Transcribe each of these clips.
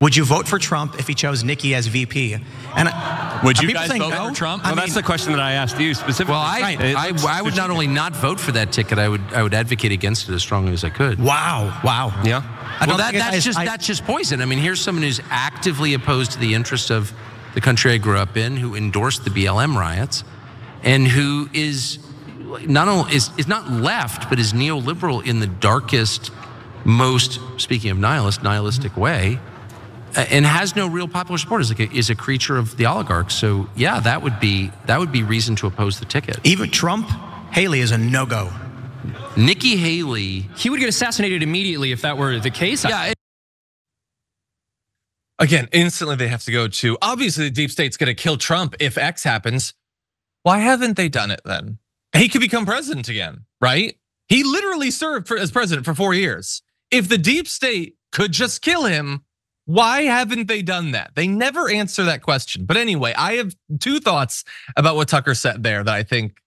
Would you vote for Trump if he chose Nikki as VP? And would you guys vote for Trump? Well, that's the question that I asked you specifically. Well, I would not only not vote for that ticket, I would advocate against it as strongly as I could. Wow. Yeah. Well, that's just poison. I mean, here's someone who's actively opposed to the interests of the country I grew up in, who endorsed the BLM riots, and who is not only is not left, but is neoliberal in the darkest, most, speaking of nihilistic way. And has no real popular support, is a creature of the oligarchs. So yeah, that would be reason to oppose the ticket. Even Trump, Haley is a no-go. Nikki Haley, he would get assassinated immediately if that were the case. Yeah. Again, instantly they have to go to, obviously the deep state's gonna kill Trump if X happens. Why haven't they done it then? He could become president again, right? He literally served as president for 4 years. If the deep state could just kill him, why haven't they done that? They never answer that question. But anyway, I have two thoughts about what Tucker said there that I think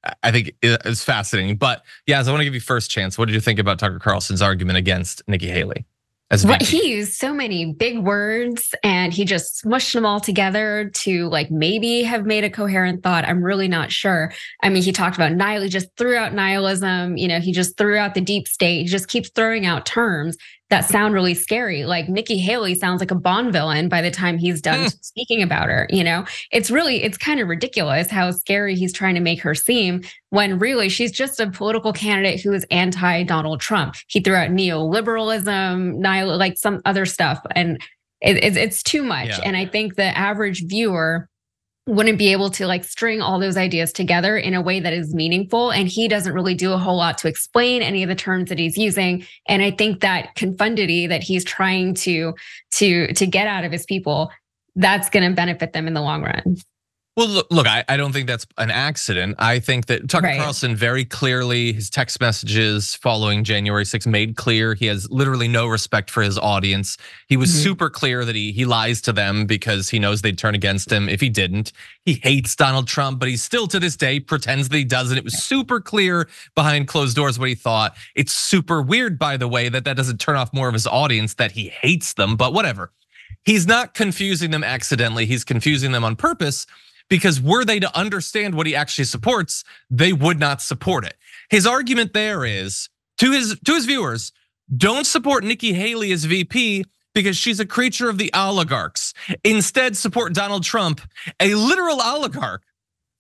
is fascinating. But Yaz, I want to give you first chance. What did you think about Tucker Carlson's argument against Nikki Haley? He used so many big words and he just smushed them all together to like maybe have made a coherent thought. I'm really not sure. I mean, he talked about nihilism, he just threw out nihilism. He just threw out the deep state. He just keeps throwing out terms that sound really scary. Like Nikki Haley sounds like a Bond villain by the time he's done speaking about her. It's kind of ridiculous how scary he's trying to make her seem when really she's just a political candidate who is anti-Donald Trump. He threw out neoliberalism, like some other stuff, and it's too much. Yeah. And I think the average viewer wouldn't be able to like string all those ideas together in a way that is meaningful. And he doesn't really do a whole lot to explain any of the terms that he's using. And I think that confundity that he's trying to get out of his people, that's going to benefit them in the long run. Well, look, I don't think that's an accident. I think that Tucker Carlson very clearly, his text messages following January 6th made clear he has literally no respect for his audience. He was super clear that he lies to them because he knows they'd turn against him if he didn't. He hates Donald Trump, but he still to this day pretends that he doesn't. It was super clear behind closed doors what he thought. It's super weird, by the way, that doesn't turn off more of his audience that he hates them, but whatever. He's not confusing them accidentally. He's confusing them on purpose. Because were they to understand what he actually supports, they would not support it. His argument there is, to his viewers, don't support Nikki Haley as VP because she's a creature of the oligarchs. Instead, support Donald Trump, a literal oligarch.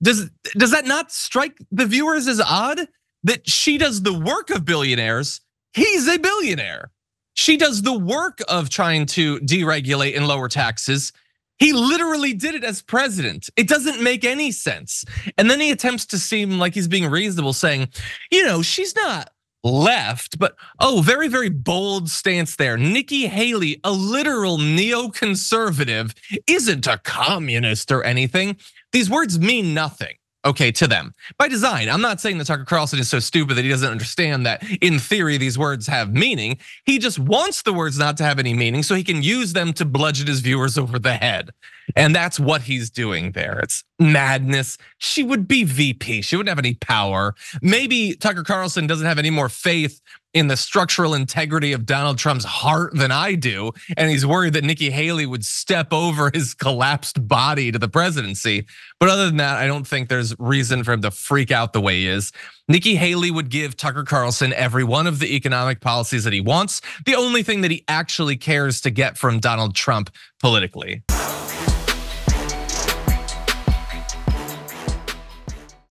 Does that not strike the viewers as odd? That she does the work of billionaires, he's a billionaire. She does the work of trying to deregulate and lower taxes. He literally did it as president. It doesn't make any sense. And then he attempts to seem like he's being reasonable, saying, she's not left, but very, very bold stance there. Nikki Haley, a literal neoconservative, isn't a communist or anything. These words mean nothing. Okay, to them by design. I'm not saying that Tucker Carlson is so stupid that he doesn't understand that in theory these words have meaning. He just wants the words not to have any meaning so he can use them to bludgeon his viewers over the head. And that's what he's doing there. It's madness. She would be VP. She wouldn't have any power. Maybe Tucker Carlson doesn't have any more faith in the structural integrity of Donald Trump's heart than I do. And he's worried that Nikki Haley would step over his collapsed body to the presidency. But other than that, I don't think there's reason for him to freak out the way he is. Nikki Haley would give Tucker Carlson every one of the economic policies that he wants. The only thing that he actually cares to get from Donald Trump politically.